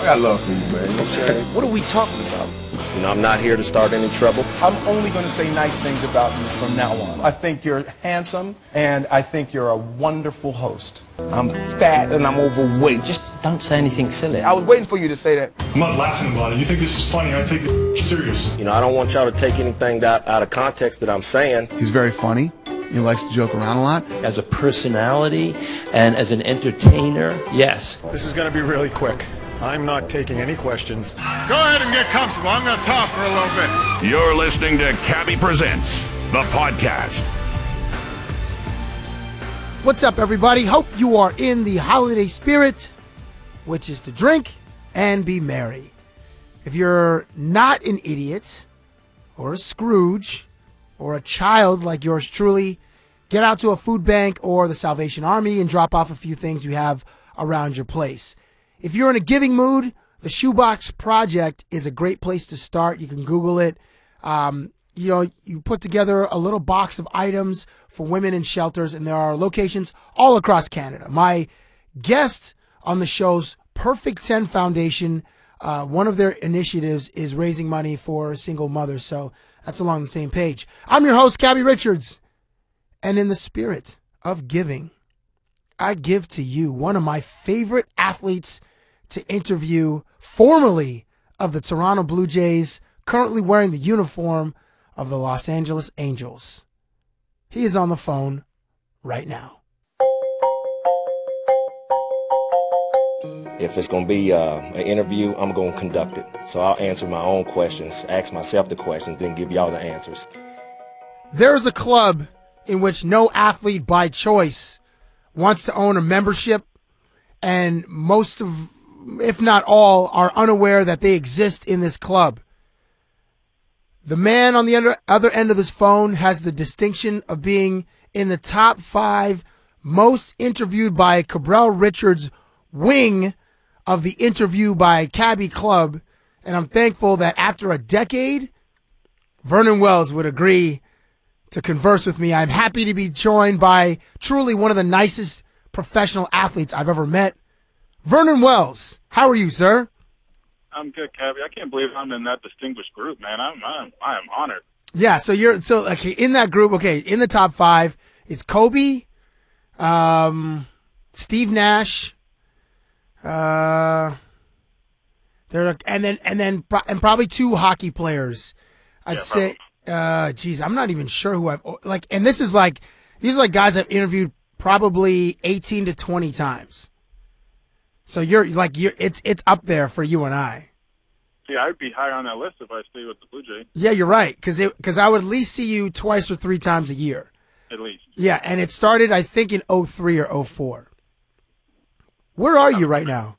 I got love for you, man. You know what I'm saying? What are we talking about? You know, I'm not here to start any trouble. I'm only going to say nice things about you from now on. I think you're handsome, and I think you're a wonderful host. I'm fat and I'm overweight. Just don't say anything silly. I was waiting for you to say that. I'm not laughing about it. You think this is funny? I take it serious. You know, I don't want y'all to take anything out of context that I'm saying. He's very funny. He likes to joke around a lot. As a personality and as an entertainer, yes. This is going to be really quick. I'm not taking any questions. Go ahead and get comfortable. I'm going to talk for a little bit. You're listening to Cabbie Presents, the podcast. What's up, everybody? Hope you are in the holiday spirit, which is to drink and be merry. If you're not an idiot or a Scrooge or a child like yours truly, get out to a food bank or the Salvation Army and drop off a few things you have around your place. If you're in a giving mood, the Shoebox Project is a great place to start. You can Google it. You put together a little box of items for women in shelters, and there are locations all across Canada. My guest on the show's Perfect 10 Foundation, one of their initiatives is raising money for single mothers, so that's along the same page. I'm your host, Cabbie Richards, and in the spirit of giving, I give to you one of my favorite athletes to interview, formerly of the Toronto Blue Jays, currently wearing the uniform of the Los Angeles Angels. He is on the phone right now. If it's going to be an interview, I'm going to conduct it. So I'll answer my own questions, ask myself the questions, then give y'all the answers. There's a club in which no athlete by choice wants to own a membership, and most of, if not all, are unaware that they exist in this club. The man on the other end of this phone has the distinction of being in the top 5 most interviewed by Cabral Richards wing of the Interview by Cabbie Club, and I'm thankful that after a decade, Vernon Wells would agree to converse with me. I'm happy to be joined by truly one of the nicest professional athletes I've ever met, Vernon Wells. How are you, sir? I'm good, Cabbie. I can't believe I'm in that distinguished group, man. I am honored. Yeah, so you're okay in that group. Okay, in the top 5, it's Kobe, Steve Nash, and probably 2 hockey players. I'd say. Geez, I'm not even sure who I've like. And these are guys I've interviewed probably 18 to 20 times. So it's up there for you and I. Yeah, I'd be higher on that list if I stayed with the Blue Jays. Yeah, you're right. Because I would at least see you 2 or 3 times a year. At least. Yeah, and it started, I think, in 03 or 04. Where are you right now?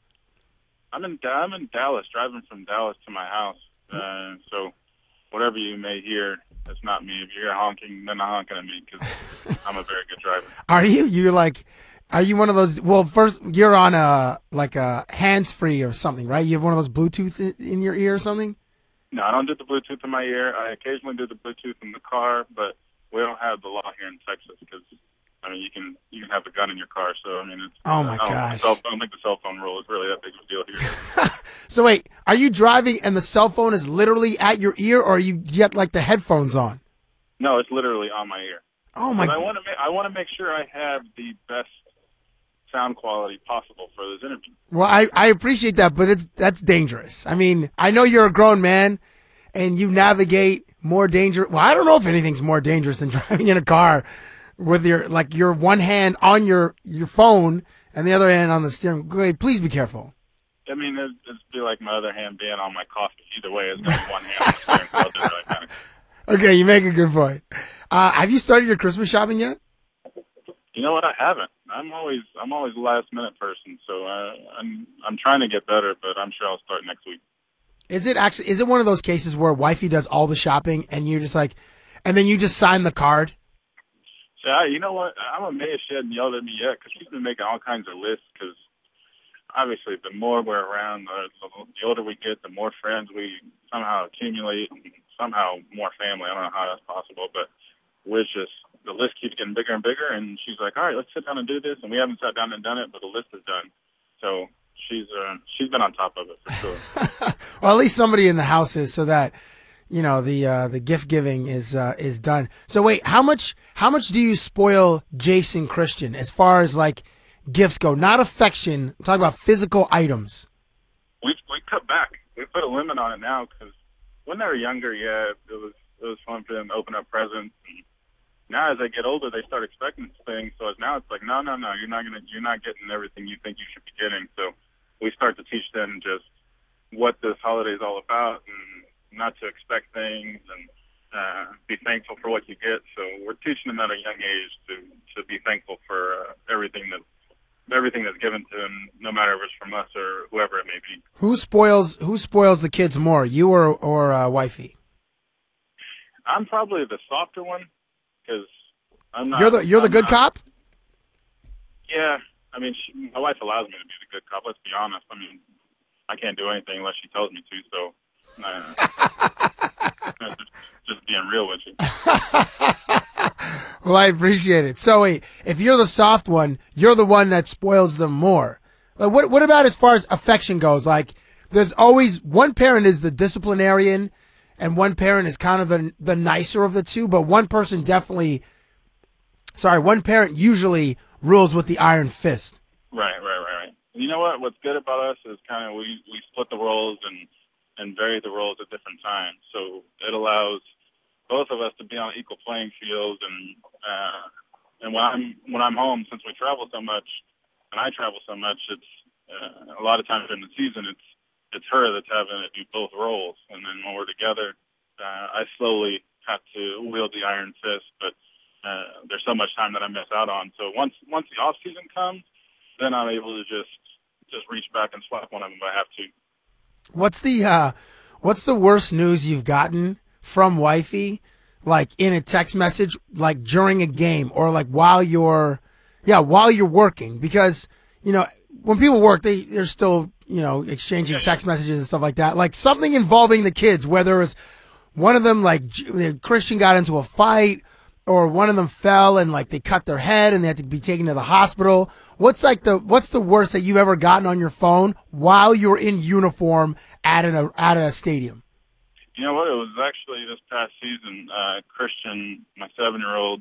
I'm in Dallas, driving from Dallas to my house. So whatever you may hear, it's not me. If you're honking, then not honking at me because I'm a very good driver. Are you? Are you one of those? Well, first, you're on a hands-free or something, right? You have one of those Bluetooth in your ear or something? No, I don't do the Bluetooth in my ear. I occasionally do the Bluetooth in the car, but we don't have the law here in Texas because, you can have a gun in your car. So, it's... Oh, my gosh. I don't think the cell phone rule is really that big of a deal here. So, wait, are you driving and the cell phone is literally at your ear, or you get, the headphones on? No, it's literally on my ear. Oh, my God. I want to make sure I have the best sound quality possible for this interview. Well, I appreciate that, but that's dangerous. I know you're a grown man and you navigate more danger. Well, I don't know if anything's more dangerous than driving in a car with your one hand on your phone and the other hand on the steering. Please be careful. It'd be like my other hand being on my coffee. Either way, it's going to be one hand on the steering wheel. It doesn't really matter. Okay, you make a good point. Have you started your Christmas shopping yet? You know what? I haven't. I'm always a last minute person, so I'm trying to get better, but I'm sure I'll start next week. Is it one of those cases where wifey does all the shopping and you're just and then you just sign the card? Yeah, you know what? I'm amazed she hasn't yelled at me yet because she's been making all kinds of lists. Because obviously, the more we're around, the older we get, the more friends we somehow accumulate, and somehow more family. I don't know how that's possible, but the list keeps getting bigger and bigger, and she's like, all right, let's sit down and do this, and we haven't sat down and done it, but the list is done. So she's been on top of it for sure. Well, at least somebody in the house is, so that the gift giving is done. So wait, how much do you spoil Jason Christian as far as like gifts go? Not affection. I'm talking about physical items. We cut back. We put a limit on it now because when they were younger, yeah, it was fun for them to open up presents. And now as they get older, they start expecting things. So now it's like, no, you're not getting everything you think you should be getting. So we start to teach them just what this holiday is all about and not to expect things and be thankful for what you get. So we're teaching them at a young age to be thankful for everything that's given to them, no matter if it's from us or whoever it may be. Who spoils the kids more, you or wifey? I'm probably the softer one because I'm not. You're the good cop. Yeah, I mean, my wife allows me to be the good cop. Let's be honest. I mean, I can't do anything unless she tells me to. So, just being real with you. Well, I appreciate it. So wait, if you're the soft one, you're the one that spoils them more. What about as far as affection goes? Like, there's always one parent is the disciplinarian, and one parent is kind of the nicer of the two. But one parent usually rules with the iron fist. Right. You know what? What's good about us is kind of we split the roles and vary the roles at different times. So it allows both of us to be on an equal playing field. And when I'm home, since we travel so much, and I travel so much, it's a lot of times during the season, it's her that's having to do both roles. And then when we're together, I slowly have to wield the iron fist. But there's so much time that I miss out on. So once the off season comes, then I'm able to just reach back and slap one of them if I have to. What's the worst news you've gotten from wifey, like in a text message, like during a game or like while you're working? Because, when people work, they're still, exchanging text messages and stuff like that. Like something involving the kids, whether it's one of them, like Christian got into a fight, or one of them fell and like they cut their head and they had to be taken to the hospital. What's the worst that you've ever gotten on your phone while you're in uniform at a stadium? You know what? It was actually this past season. Christian, my 7-year-old,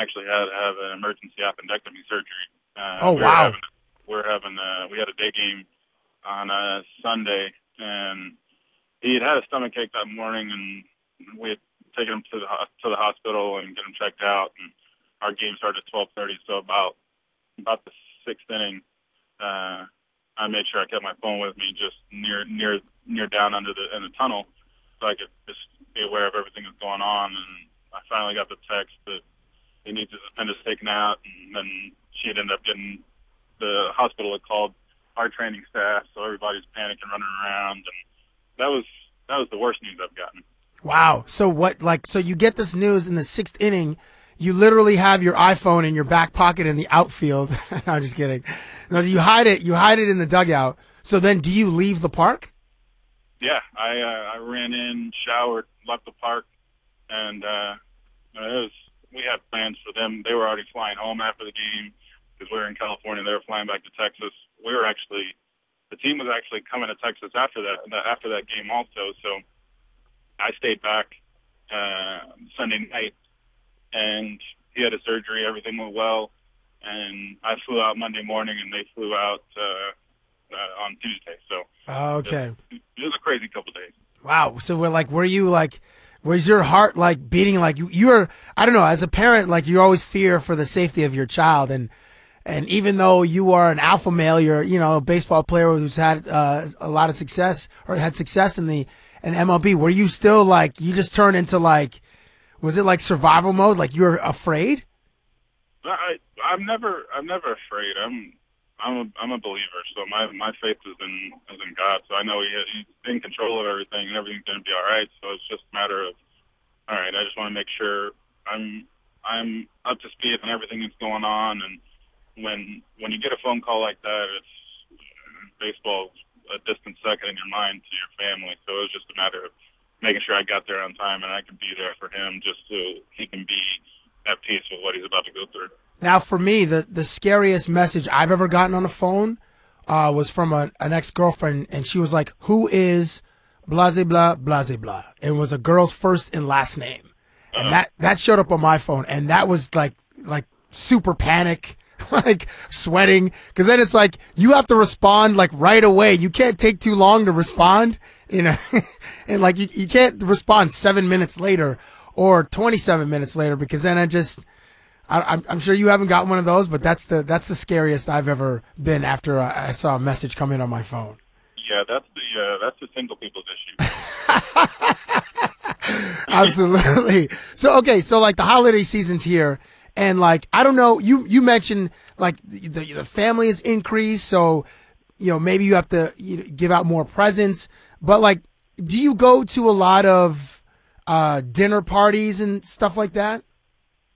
actually had to have an emergency appendectomy surgery. Wow! We had a day game on a Sunday, and he had a stomach ache that morning, and we had taken him to the hospital and get him checked out. And our game started at 12:30. So about the 6th inning, I made sure I kept my phone with me, just near down in the tunnel, so I could just be aware of everything that's going on. And I finally got the text that he needs his appendix taken out, and then she had ended up getting the hospital had called our training staff, so everybody's panicking, running around, and that was the worst news I've gotten. Wow. So you get this news in the 6th inning, you literally have your iPhone in your back pocket in the outfield. No, I'm just kidding. No, you hide it in the dugout. So then do you leave the park? Yeah, I ran in, showered, left the park, and we had plans for them. They were already flying home after the game because we were in California. They were flying back to Texas. The team was actually coming to Texas after that game also. So I stayed back Sunday night, and he had a surgery. Everything went well, and I flew out Monday morning, and they flew out on Tuesday. So okay, it was a crazy couple days. Wow. So was your heart like beating like you were? I don't know. As a parent, like you always fear for the safety of your child, and even though you are an alpha male, you're a baseball player who's had a lot of success or had success in MLB. Were you still like you just turned into like? Was it like survival mode? Like you were afraid? I'm never afraid. I'm a believer, so my faith is in God. So I know He's in control of everything, and everything's going to be all right. So it's just a matter of, all right, I just want to make sure I'm up to speed on everything that's going on. And when you get a phone call like that, it's baseball's a distant second in your mind to your family. So it was just a matter of making sure I got there on time and I could be there for him, just so he can be at peace with what he's about to go through. Now, for me, the scariest message I've ever gotten on the phone was from an ex-girlfriend, and she was like, "Who is blase blah blase blah?" It was a girl's first and last name, and that showed up on my phone, and that was like super panic, like sweating, because then it's like you have to respond like right away. You can't take too long to respond, you know, and like you can't respond 7 minutes later or 27 minutes later, because then I'm sure you haven't got one of those, but that's the scariest I've ever been after I saw a message come in on my phone. Yeah, that's the single people's issue. Absolutely. So okay, so like the holiday season's here, and like I don't know, you mentioned like the family has increased, so you know maybe you have to give out more presents, but like do you go to a lot of dinner parties and stuff like that?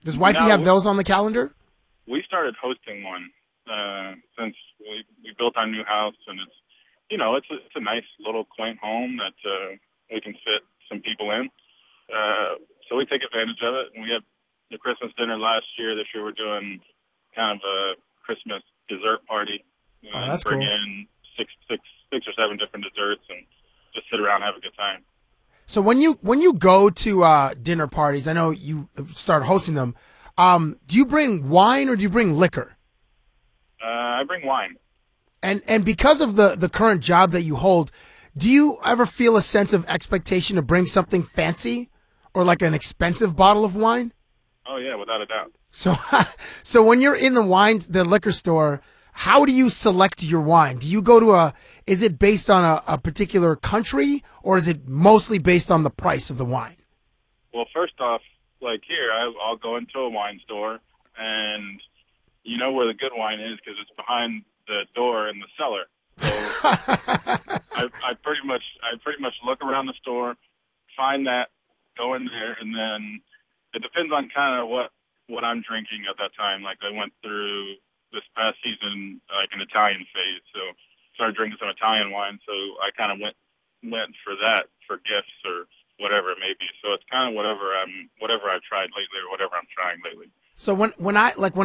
Does wifey have those on the calendar? We started hosting one since we built our new house, and it's a nice little quaint home that we can fit some people in. So we take advantage of it, and we had the Christmas dinner last year. This year we're doing kind of a Christmas dessert party. That's bring cool. in six or seven different desserts and just sit around and have a good time. So when you go to dinner parties, I know you started hosting them. Do you bring wine or do you bring liquor? I bring wine. And because of the current job that you hold, do you ever feel a sense of expectation to bring something fancy or like an expensive bottle of wine? Oh yeah, without a doubt. So when you're in the liquor store, how do you select your wine? Do you go to is it based on a particular country, or is it mostly based on the price of the wine? Well, first off, like here, I'll go into a wine store, and you know where the good wine is because it's behind the door in the cellar. So I pretty much look around the store, find that, go in there, and then it depends on kind of what I'm drinking at that time. Like I went through this past season like an Italian phase, so started drinking some Italian wine. So I kind of went for that for gifts or whatever it may be. So it's kind of whatever I've tried lately or whatever I'm trying lately. So when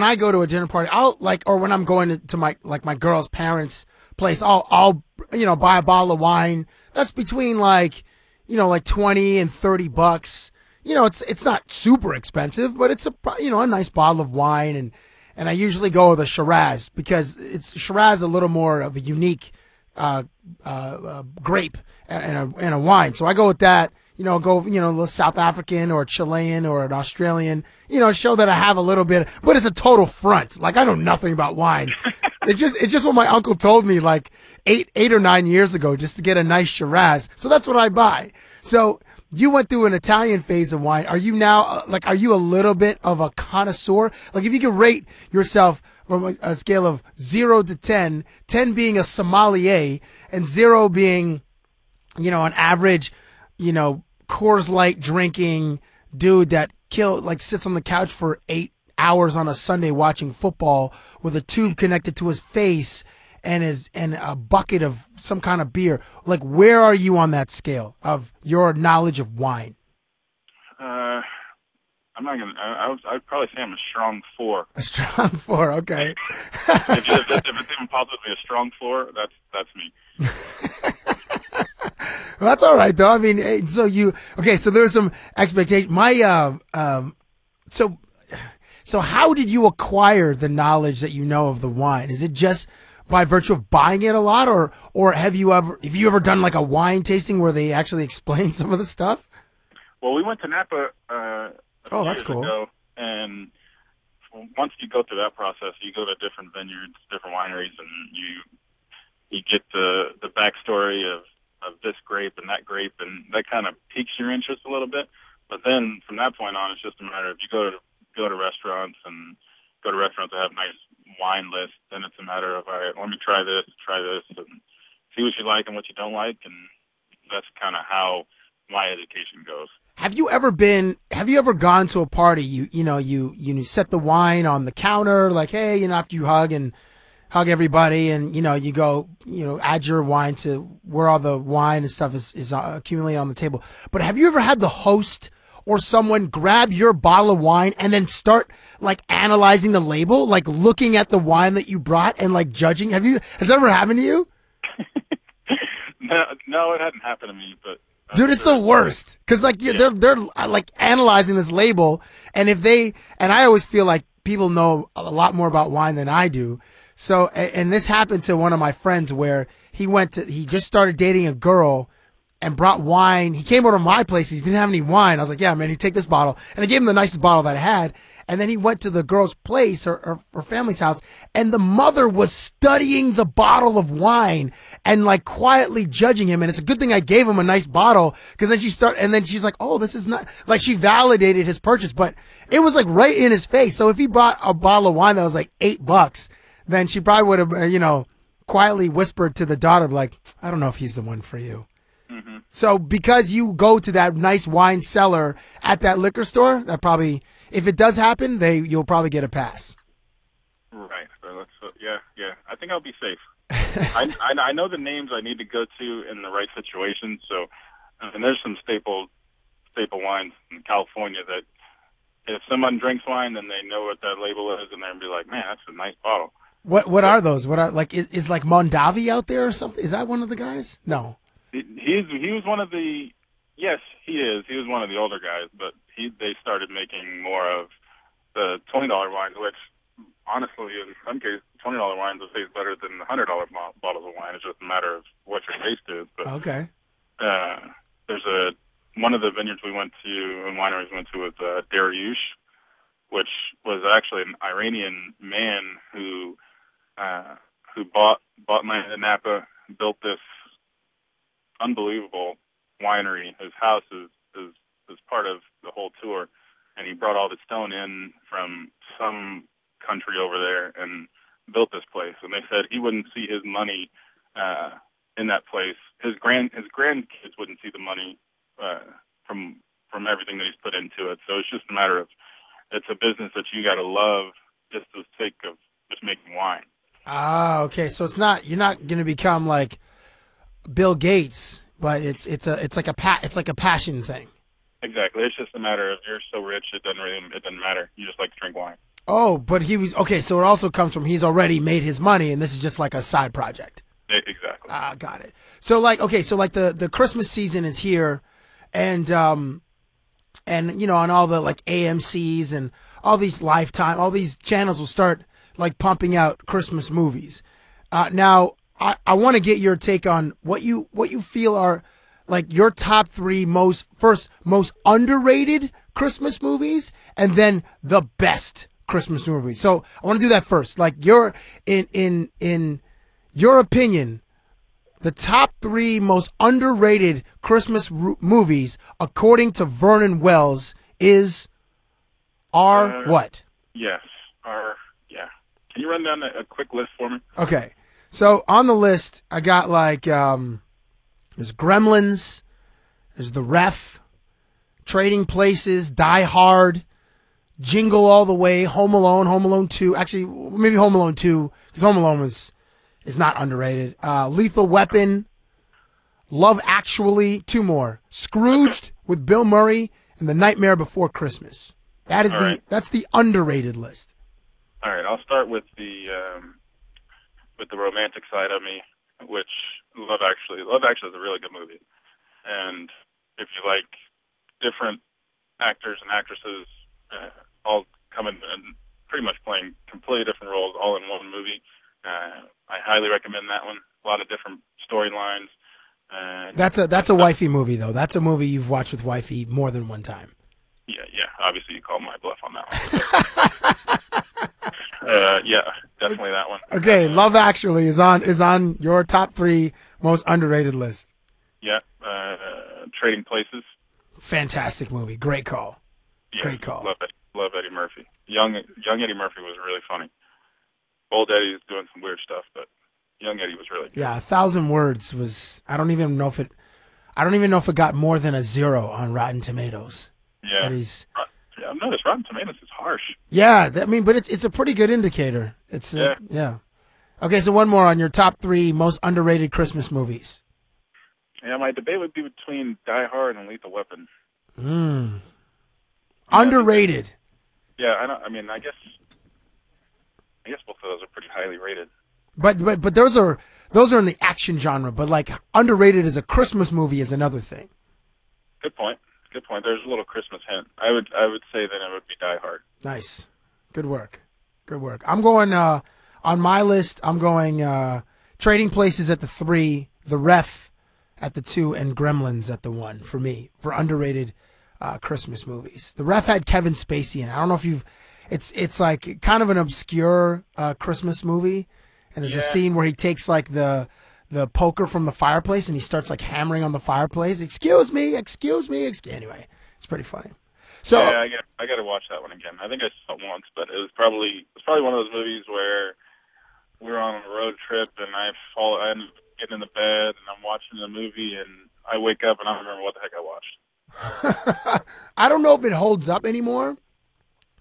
I go to a dinner party, or when I'm going to my girl's parents' place, I'll buy a bottle of wine that's between like 20 and $30. It's not super expensive, but it's a nice bottle of wine, and I usually go with a Shiraz because Shiraz is a little more of a unique grape and a wine. So I go with that. A South African or a Chilean or an Australian, show that I have a little bit, but it's a total front. Like I know nothing about wine. It's just what my uncle told me like eight or 9 years ago, just to get a nice Shiraz. So that's what I buy. So you went through an Italian phase of wine. Are you now, are you a little bit of a connoisseur? Like if you could rate yourself from a scale of 0 to 10, 10 being a sommelier and 0 being, an average, Coors Light drinking dude that sits on the couch for 8 hours on a Sunday watching football with a tube connected to his face and a bucket of some kind of beer. Like, where are you on that scale of your knowledge of wine? I'm not gonna. I'd probably say I'm a strong 4. A strong 4, okay. if it's even possibly a strong 4, that's me. Well, that's all right though. I mean, so there's some expectation. So how did you acquire the knowledge that you know of the wine? Is it just by virtue of buying it a lot, or have you ever done like a wine tasting where they actually explain some of the stuff? Well, we went to Napa that's cool. ago, and once you go through that process, you go to different vineyards, different wineries, and you get the backstory of this grape and that grape, and that kind of piques your interest a little bit. But then from that point on, it's just a matter of you go to restaurants that have nice wine lists, then it's a matter of, all right, let me try this, and see what you like and what you don't like, and that's kind of how my education goes. Have you ever gone to a party, you set the wine on the counter, like, hey, after you hug everybody, and you go, add your wine to where all the wine and stuff is accumulated on the table. But have you ever had the host or someone grab your bottle of wine and then start like analyzing the label, like looking at the wine that you brought and like judging? Has that ever happened to you? No, it hadn't happened to me, but dude, it's the worst. Cause like they're like analyzing this label, and I always feel like people know a lot more about wine than I do. So, and this happened to one of my friends where he just started dating a girl and brought wine. He came over to my place. He didn't have any wine. I was like, yeah, man, you take this bottle. And I gave him the nicest bottle that I had. And then he went to the girl's place or family's house, and the mother was studying the bottle of wine and like quietly judging him. And it's a good thing I gave him a nice bottle, because then she's like, oh, this is not, like, she validated his purchase, but it was like right in his face. So if he brought a bottle of wine that was like $8, then she probably would have, quietly whispered to the daughter, like, I don't know if he's the one for you. Mm-hmm. So because you go to that nice wine cellar at that liquor store, that probably, if it does happen, you'll probably get a pass. Right. Yeah. I think I'll be safe. I know the names I need to go to in the right situation. So, and there's some staple wines in California that if someone drinks wine, then they know what that label is, and they'll be like, man, that's a nice bottle. What are those? What are, like, is like Mondavi out there or something? Is that one of the guys? No. He was one of the, yes, he is. He was one of the older guys, but they started making more of the $20 wines, which honestly, in some cases, $20 wines will taste better than the $100 bottles of wine. It's just a matter of what your taste is. But, okay. There's one of the vineyards we went to and wineries we went to was Dariush, which was actually an Iranian man who bought land in Napa, built this unbelievable winery. His house is part of the whole tour, and he brought all the stone in from some country over there and built this place. And they said he wouldn't see his money in that place. His grandkids wouldn't see the money from everything that he's put into it. So it's just a matter of, it's a business that you got to love just for the sake of just making wine. Ah, okay. So you're not going to become like Bill Gates, but it's like a passion thing. Exactly. It's just a matter of, you're so rich it doesn't matter. You just like to drink wine. Oh, but he was okay. So it also comes from, he's already made his money, and this is just like a side project. Exactly. Ah, got it. So like, okay, so like the Christmas season is here, and on all the like AMC's and all these Lifetime, all these channels will start like pumping out Christmas movies. Now I want to get your take on what you feel are like your top three most underrated Christmas movies, and then the best Christmas movies. So I want to do that first. Like in your opinion, the top three most underrated Christmas movies, according to Vernon Wells, are what? Yes. Yeah. Can you run down a quick list for me? Okay. So on the list, I got like, there's Gremlins, there's The Ref, Trading Places, Die Hard, Jingle All the Way, Home Alone 2. Actually, maybe Home Alone 2, because Home Alone is not underrated. Lethal Weapon, Love Actually, 2 more. Scrooged with Bill Murray, and The Nightmare Before Christmas. That's the underrated list. All right, I'll start with the romantic side of me, which Love Actually is a really good movie. And if you like different actors and actresses all coming and pretty much playing completely different roles all in one movie, I highly recommend that one. A lot of different storylines. That's a wifey movie, though. That's a movie you've watched with wifey more than one time. Yeah. Obviously, you called my bluff on that one. Yeah, definitely that one. Okay, Love Actually is on your top 3 most underrated list. Yeah, Trading Places. Fantastic movie. Great call. Yeah, Great call. Love Eddie Murphy. Young Eddie Murphy was really funny. Old Eddie is doing some weird stuff, but young Eddie was really good. Yeah, 1,000 Words was. I don't even know if it got more than a 0 on Rotten Tomatoes. Yeah. I've noticed Rotten Tomatoes is harsh. Yeah, but it's a pretty good indicator. Yeah. Okay, so one more on your top 3 most underrated Christmas movies. Yeah, my debate would be between Die Hard and Lethal Weapon. Underrated. Yeah, I mean, I guess both of those are pretty highly rated. But those are in the action genre. But like underrated as a Christmas movie is another thing. Good point. There's a little Christmas hint. I would say that it would be Die Hard. Nice. Good work. I'm going on my list. I'm going Trading Places at the 3, The Ref at the 2, and Gremlins at the 1 for me for underrated Christmas movies. The Ref had Kevin Spacey in it. I don't know if you've. It's like kind of an obscure Christmas movie, and there's a scene where he takes like the poker from the fireplace and he starts like hammering on the fireplace. Excuse me. Anyway, it's pretty funny. So yeah, I got to watch that one again. I think I saw it once, but it was probably one of those movies where we were on a road trip and I ended up getting in the bed and I'm watching the movie and I wake up and I don't remember what the heck I watched. I don't know if it holds up anymore,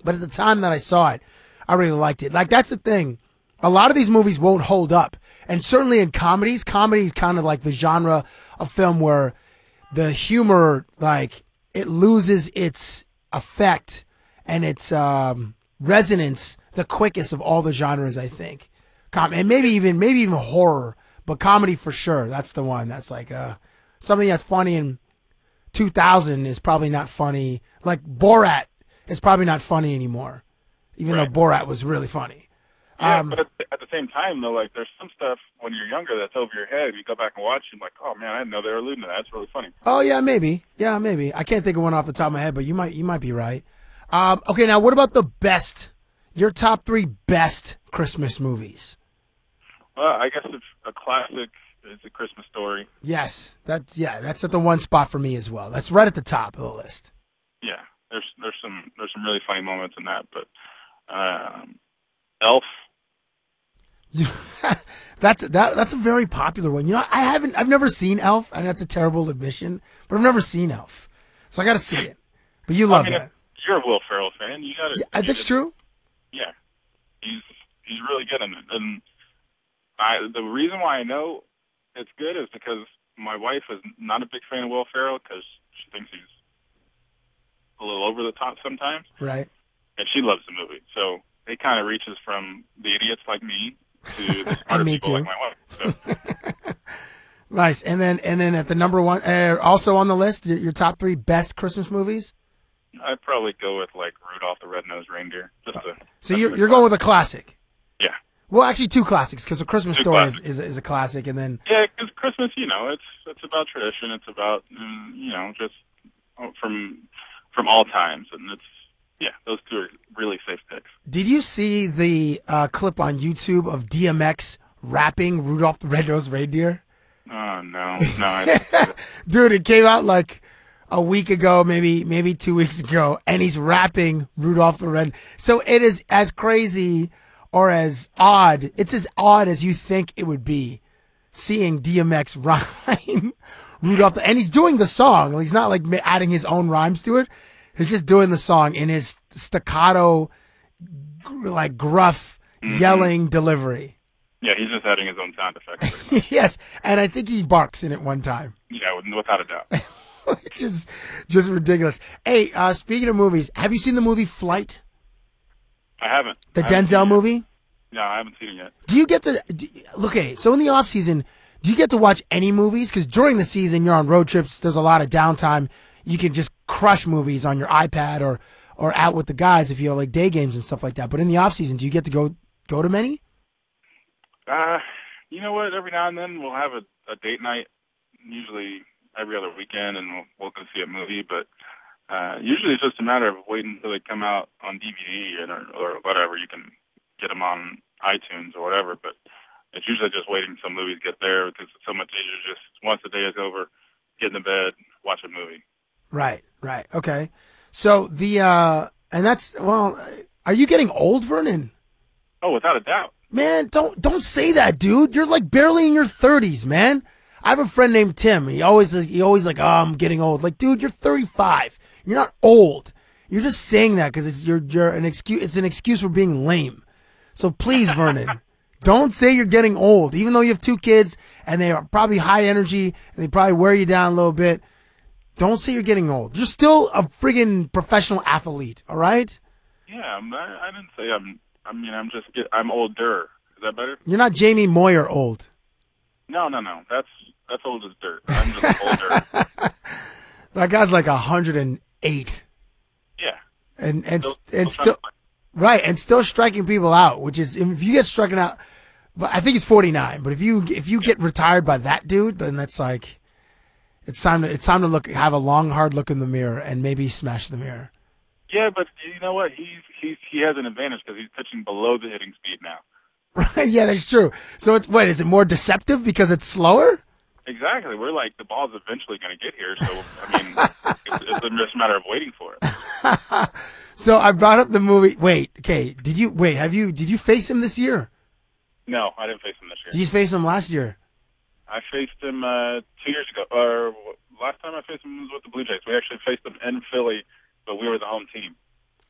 but at the time that I saw it, I really liked it. Like that's the thing. A lot of these movies won't hold up. And certainly in comedy is kind of like the genre of film where the humor, like it loses its effect and its resonance the quickest of all the genres, I think. And maybe even horror, but comedy for sure. That's the one that's like something that's funny in 2000 is probably not funny. Like Borat is probably not funny anymore, even though Borat was really funny. Yeah, but at the same time, though, like there's some stuff when you're younger that's over your head. You go back and watch, and like, oh man, I didn't know they were alluding to that. That's really funny. Oh yeah, maybe. I can't think of one off the top of my head, but you might be right. Okay, now what about your top 3 best Christmas movies? Well, I guess it's a classic. It's A Christmas Story. Yes, that's at the one spot for me as well. That's right at the top of the list. Yeah, there's some really funny moments in that, but Elf. That's a very popular one. You know, I've never seen Elf, and that's a terrible admission, but I've never seen Elf, so I got to see it. But you love that. If you're a Will Ferrell fan, you got to. Yeah, that's true. Yeah, he's really good in it, and the reason why I know it's good is because my wife is not a big fan of Will Ferrell because she thinks he's a little over the top sometimes. Right. And she loves the movie, so it kind of reaches from the idiots like me to the smarter people like my wife. So. Nice. And then at the number 1, also on the list, your top 3 best Christmas movies? I'd probably go with like Rudolph the Red-Nosed Reindeer. So you're going with a classic? Yeah. Well, actually 2 classics because A Christmas Story is a classic, and then yeah, because Christmas, it's about tradition. It's about just from all times, and it's. Yeah, those 2 are really safe picks. Did you see the clip on YouTube of DMX rapping Rudolph the Red-Nosed Reindeer? Oh, no. I didn't see it. Dude, it came out like a week ago, maybe 2 weeks ago, and he's rapping Rudolph the Red. So it is as crazy or as odd. It's as odd as you think it would be seeing DMX rhyme Rudolph. And he's doing the song. He's not like adding his own rhymes to it. He's just doing the song in his staccato, like gruff, yelling delivery. Yeah, he's just adding his own sound effects. Yes, and I think he barks in it one time. Yeah, without a doubt. just ridiculous. Hey, speaking of movies, have you seen the movie Flight? I haven't. The Denzel movie? No, I haven't seen it yet. Do you get to okay? So in the off season, do you get to watch any movies? Because during the season, you're on road trips. There's a lot of downtime. You can just crush movies on your iPad or out with the guys if you have like day games and stuff like that. But in the off season, do you get to go to many? You know what? Every now and then we'll have a date night, usually every other weekend, and we'll go see a movie. But usually it's just a matter of waiting until they come out on DVD or whatever. You can get them on iTunes or whatever. But it's usually just waiting until movies get there because it's so much easier just once the day is over, get in the bed, watch a movie. Right. Okay. So and that's, well, are you getting old, Vernon? Oh, without a doubt. Man, don't say that, dude. You're like barely in your 30s, man. I have a friend named Tim. And he always like, oh, I'm getting old. Like, dude, you're 35. You're not old. You're just saying that because you're an excuse. It's an excuse for being lame. So please, Vernon, don't say you're getting old, even though you have 2 kids and they are probably high energy and they probably wear you down a little bit. Don't say you're getting old. You're still a friggin' professional athlete, all right? Yeah, I didn't say I'm older. Is that better? You're not Jamie Moyer old. No. That's old as dirt. I'm just older. That guy's like 108. Yeah. And still right, and still striking people out, which is, if you get stricken out, but I think he's 49, but if you get retired by that dude, then that's like, it's time to have a long, hard look in the mirror and maybe smash the mirror. Yeah, but you know what? He has an advantage because he's pitching below the hitting speed now. Right? Yeah, that's true. So is it more deceptive because it's slower? Exactly. We're like, the ball's eventually going to get here, so I mean, it's just a matter of waiting for it. So I brought up the movie. Wait, okay. Did you face him this year? No, I didn't face him this year. Did you face him last year? I faced him 2 years ago. Or last time I faced him was with the Blue Jays. We actually faced him in Philly, but we were the home team.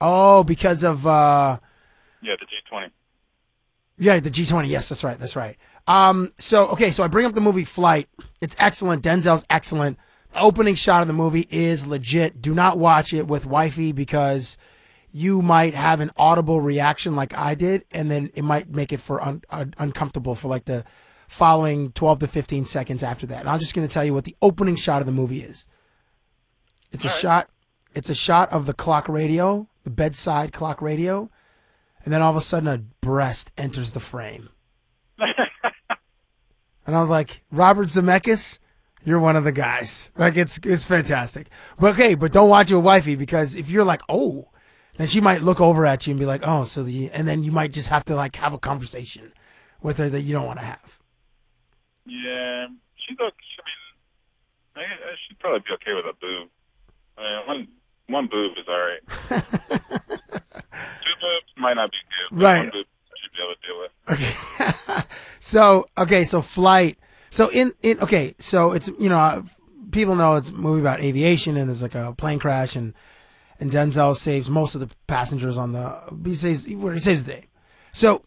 Oh, because of yeah, the G20. Yeah, the G20. Yes, that's right. So I bring up the movie Flight. It's excellent. Denzel's excellent. The opening shot of the movie is legit. Do not watch it with wifey because you might have an audible reaction like I did, and then it might make it for uncomfortable for like the following 12 to 15 seconds after that. And I'm just going to tell you what the opening shot of the movie is. It's a shot of the clock radio, the bedside clock radio, and then all of a sudden a breast enters the frame. And I was like, Robert Zemeckis, you're one of the guys. Like, it's fantastic. But don't watch it with wifey, because if you're like, oh, then she might look over at you and be like, oh, and then you might just have to like have a conversation with her that you don't want to have. Yeah, she'd probably be okay with a boob. I mean, one boob is all right. 2 boobs might not be good, but right. 1 boob she'd be able to deal with. Okay. So Flight. So so it's, people know it's a movie about aviation, and there's like a plane crash, and Denzel saves most of the passengers he saves the day. So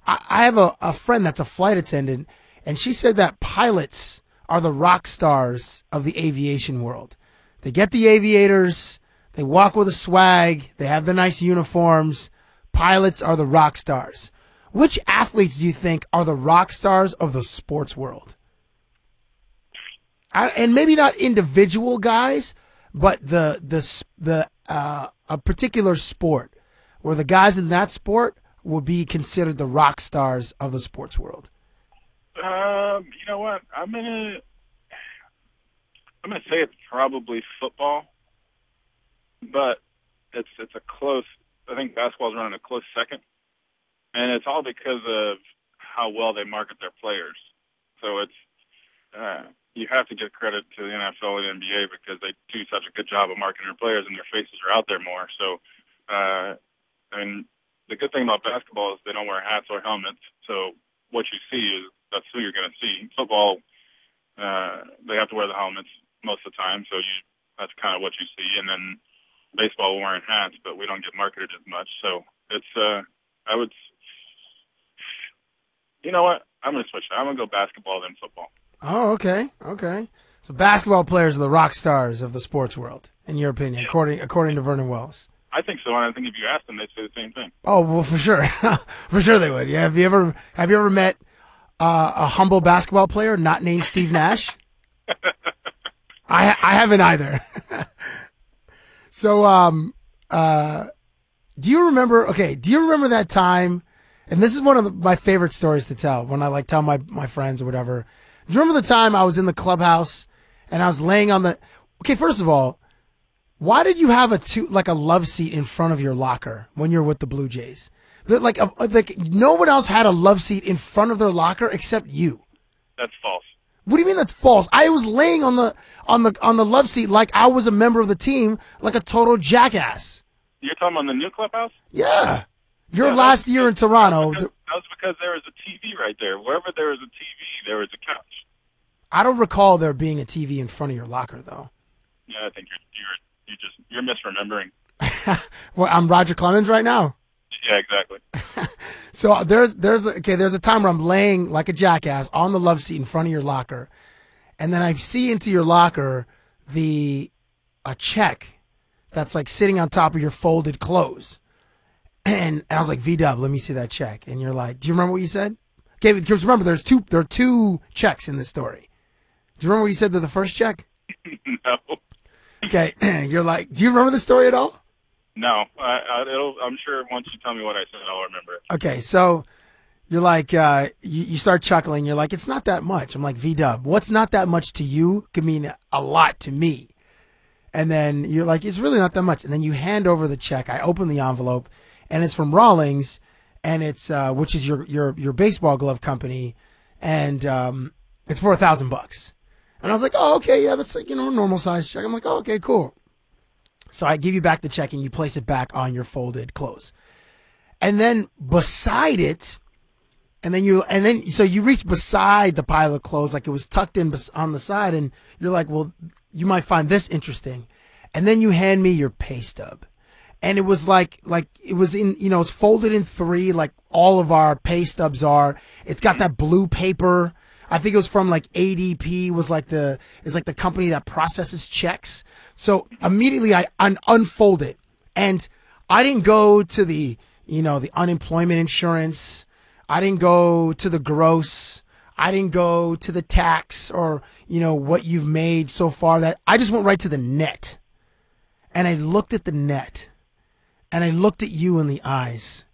I have a friend that's a flight attendant, and she said that pilots are the rock stars of the aviation world. They get the aviators, they walk with a swag, they have the nice uniforms. Pilots are the rock stars. Which athletes do you think are the rock stars of the sports world? And maybe not individual guys, but a particular sport where the guys in that sport will be considered the rock stars of the sports world. You know what? I'm gonna say it's probably football, but it's a close. I think basketball's running a close second, and it's all because of how well they market their players. So it's you have to give credit to the NFL and NBA because they do such a good job of marketing their players, and their faces are out there more. So, I mean, the good thing about basketball is they don't wear hats or helmets. So what you see that's who you're going to see. Football, they have to wear the helmets most of the time, so that's kind of what you see. And then baseball, we're wearing hats, but we don't get marketed as much. So it's you know what? I'm going to switch. I'm going to go basketball then football. Oh, okay. So basketball players are the rock stars of the sports world, in your opinion, according to Vernon Wells. I think so, and I think if you ask them, they'd say the same thing. Oh, well, for sure. For sure they would. Yeah. Have you ever met a humble basketball player not named Steve Nash? I haven't either. So, do you remember that time? And this is one of my favorite stories to tell when I tell my friends or whatever. Do you remember the time I was in the clubhouse and I was laying on first of all, why did you have a love seat in front of your locker when you're with the Blue Jays? Like no one else had a love seat in front of their locker except you. That's false. What do you mean that's false? I was laying on the love seat like I was a member of the team, like a total jackass. You're talking about the new clubhouse? Yeah. Your last year in Toronto. That was because there was a TV right there. Wherever there was a TV, there was a couch. I don't recall there being a TV in front of your locker, though. Yeah, I think you're misremembering. Well, I'm Roger Clemens right now. Yeah, exactly. So there's a time where I'm laying like a jackass on the love seat in front of your locker, and then I see into your locker the a check that's like sitting on top of your folded clothes. And I was like, V-Dub, let me see that check. And you're like, do you remember what you said? Okay, because remember, there are two checks in this story. Do you remember what you said to the first check? No. Okay, you're like, do you remember the story at all? No. I'm sure once you tell me what I said, I'll remember it. Okay, so you're like, you start chuckling. You're like, it's not that much. I'm like, V-Dub, what's not that much to you could mean a lot to me. And then you're like, it's really not that much. And then you hand over the check. I open the envelope, and it's from Rawlings, and it's which is your baseball glove company, and it's for $1,000. And I was like, oh, okay, yeah, that's like, a normal size check. I'm like, oh, okay, cool. So I give you back the check, and you place it back on your folded clothes. And then beside it, so you reach beside the pile of clothes, like it was tucked in on the side, and you're like, well, you might find this interesting. And then you hand me your pay stub. And it was like it was in, it's folded in three, like all of our pay stubs are. It's got that blue paper. I think it was from like ADP is like the company that processes checks. So immediately I unfold it, and I didn't go to the unemployment insurance. I didn't go to the gross. I didn't go to the tax or, what you've made so far. That I just went right to the net. And I looked at the net, and I looked at you in the eyes,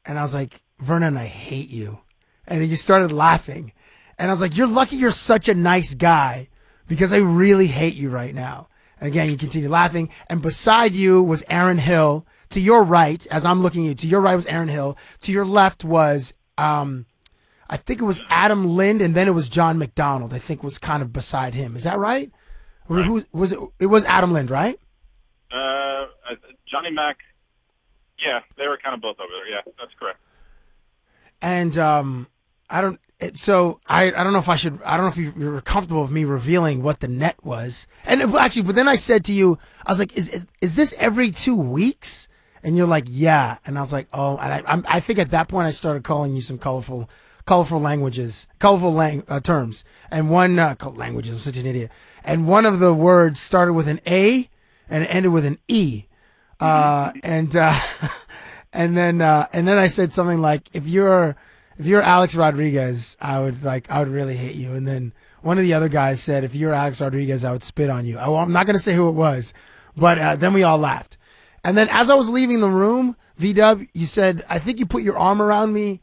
and I was like, Vernon, I hate you. And then you started laughing. And I was like, you're lucky you're such a nice guy, because I really hate you right now. And again, you continue laughing. And beside you was Aaron Hill. To your right, as I'm looking at you, to your right was Aaron Hill. To your left was, I think it was Adam Lind, and then it was John McDonald, I think was kind of beside him. Is that right? Right. Who was it? It was Adam Lind, right? Johnny Mac. Yeah, they were kind of both over there. Yeah, that's correct. And I don't know if you were comfortable with me revealing what the net was. And actually, but then I said to you, I was like, is this every 2 weeks? And you're like, yeah. And I was like, oh, and I think at that point I started calling you some colorful terms. And one, languages, I'm such an idiot. And one of the words started with an A and it ended with an E. And then I said something like, if you're Alex Rodriguez, I would really hate you. And then one of the other guys said, if you're Alex Rodriguez, I would spit on you. I'm not going to say who it was, but then we all laughed. And then as I was leaving the room, V-Dub, you said, I think you put your arm around me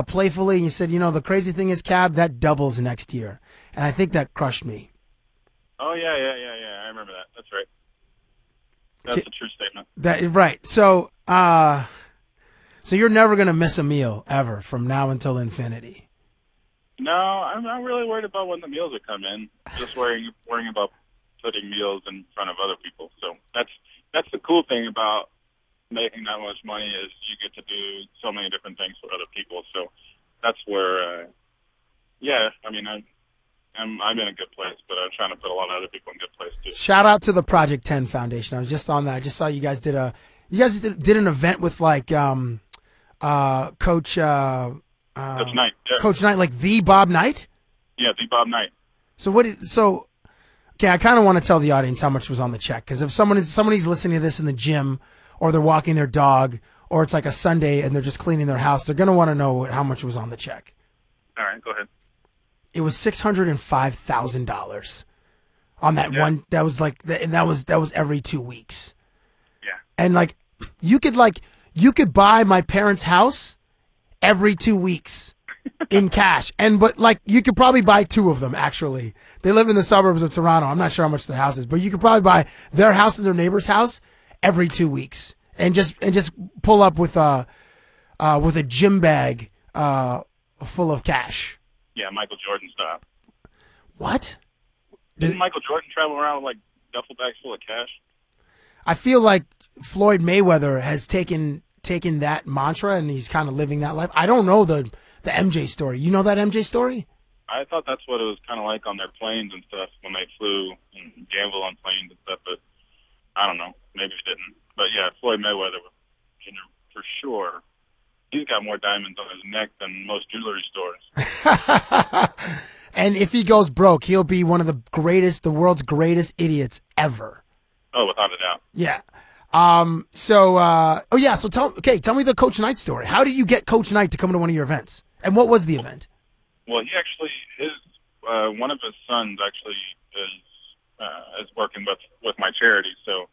playfully, and you said, the crazy thing is, Cab, that doubles next year. And I think that crushed me. Oh, yeah. I remember that. That's right. That's a true statement. Right. So you're never going to miss a meal ever from now until infinity. No, I'm not really worried about when the meals would come in. Just worrying about putting meals in front of other people. So that's the cool thing about making that much money is you get to do so many different things for other people. So that's where, I'm in a good place, but I'm trying to put a lot of other people in a good place too. Shout out to the Project 10 Foundation. I was just on that. I just saw you guys did an event with like Coach Coach Knight. Yeah. Coach Knight, like the Bob Knight? Yeah, the Bob Knight. Okay, I kind of want to tell the audience how much was on the check, because if somebody's listening to this in the gym, or they're walking their dog, or it's like a Sunday and they're just cleaning their house, they're going to want to know how much was on the check. All right, go ahead. It was $605,000 on that one. That was and that was every 2 weeks. Yeah. And you could buy my parents' house every 2 weeks in cash. But you could probably buy two of them, actually. They live in the suburbs of Toronto. I'm not sure how much their house is, but you could probably buy their house and their neighbor's house every 2 weeks and just pull up with a gym bag full of cash. Yeah, Michael Jordan style. What? Didn't Michael Jordan travel around with duffel bags full of cash? I feel like Floyd Mayweather has taken that mantra and he's kind of living that life. I don't know the MJ story. You know that MJ story? I thought that's what it was kind of like on their planes and stuff when they flew and gamble on planes and stuff, but I don't know. Maybe it didn't. But yeah, Floyd Mayweather, for sure, he's got more diamonds on his neck than most jewelry stores. And if he goes broke, he'll be one of the world's greatest idiots ever. Oh, without a doubt. Yeah. So tell me the Coach Knight story. How did you get Coach Knight to come to one of your events? And what was the event? Well, one of his sons actually is working with my charity. So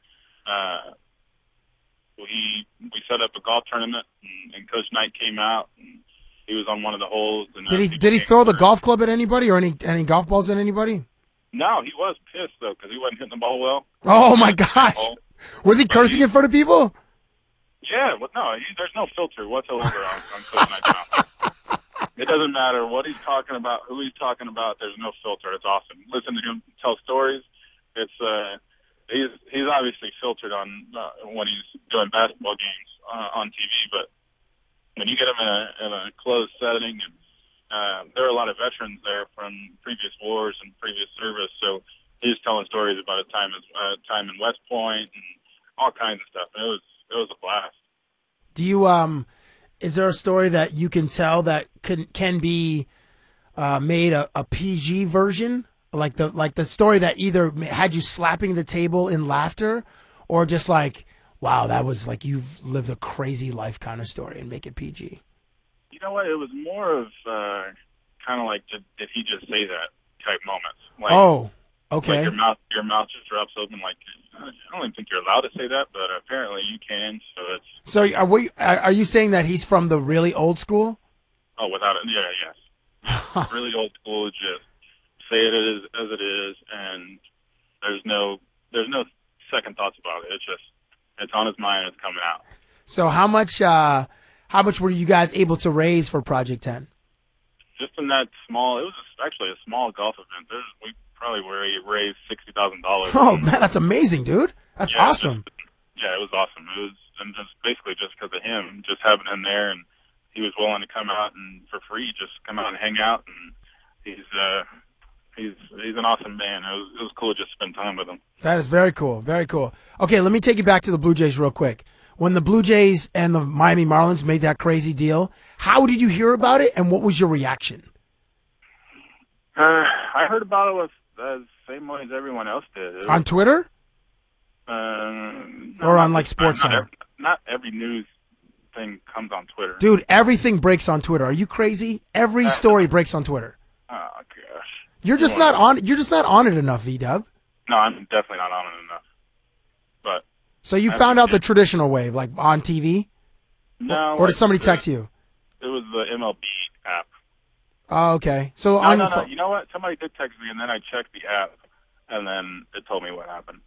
we set up a golf tournament, and Coach Knight came out, and he was on one of the holes. And did he throw the golf club at anybody or any golf balls at anybody? No, he was pissed though because he wasn't hitting the ball well. Oh my gosh! Was he cursing in front of people? Yeah, well, no, there's no filter whatsoever on Coach Knight's mouth. It doesn't matter what he's talking about, who he's talking about. There's no filter. It's awesome. Listen to him tell stories. It's he's obviously filtered on when he's doing basketball games on TV, but when you get him in a closed setting, and there are a lot of veterans there from previous wars and previous service, so he's telling stories about his time in West Point and all kinds of stuff. And it was a blast. Do you is there a story that you can tell that can be made a PG version, like the story that either had you slapping the table in laughter, or just like, wow, that was like you've lived a crazy life kind of story, and make it PG? You know what? It was more of kind of like did he just say that type moments. Like, oh, okay. Like your mouth just drops open. Like, I don't even think you're allowed to say that, but apparently you can. So are you saying that he's from the really old school? Oh, without it, yes. Really old school. Just say it as it is, and there's no second thoughts about it. It's on his mind. It's coming out. So how much were you guys able to raise for Project 10? Just in that small, it was actually a small golf event. We probably raised $60,000. Oh man, that's amazing, dude. That's awesome. It was awesome. It was, and just basically just because of him, just having him there, and he was willing to come out and for free, just come out and hang out, and he's an awesome man. It was cool just to spend time with him. That is very cool. Very cool. Okay, let me take you back to the Blue Jays real quick. When the Blue Jays and the Miami Marlins made that crazy deal, how did you hear about it, and what was your reaction? I heard about it with the same way as everyone else did. On Twitter? No, or on like Sports Center? Not every news thing comes on Twitter. Dude, everything breaks on Twitter. Are you crazy? Every story breaks on Twitter. Oh gosh. You're just not on it enough, V-Dub. No, I'm definitely not on it enough. But so you found out the traditional way, like on TV? No. Or did somebody text you? It was the MLB app. Oh, okay. So no. You know what? Somebody did text me, and then I checked the app, and then it told me what happened.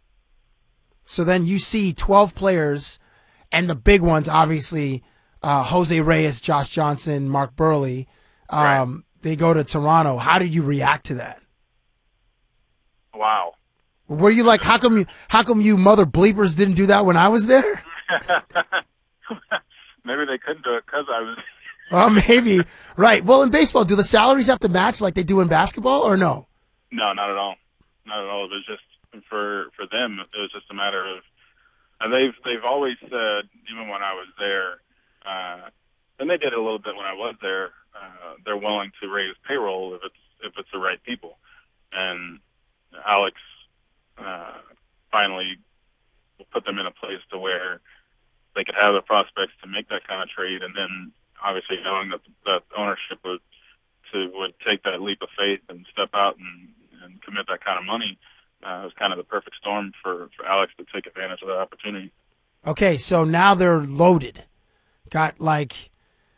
So then you see 12 players, and the big ones, obviously, Jose Reyes, Josh Johnson, Mark Burley. Right. They go to Toronto. How did you react to that? Wow. Were you like, how come you mother bleepers didn't do that when I was there? Maybe they couldn't do it because I was. Well, maybe. Right. Well, in baseball, do the salaries have to match like they do in basketball, or no? No, not at all. Not at all. It was just for them. It was just a matter of, and they've always said, even when I was there, and they did it a little bit when I was there. They're willing to raise payroll if it's the right people, and Alex finally put them in a place to where they could have the prospects to make that kind of trade, and then obviously knowing that ownership would take that leap of faith and step out and commit that kind of money. It was kind of the perfect storm for Alex to take advantage of that opportunity. Okay, so now they're loaded. Got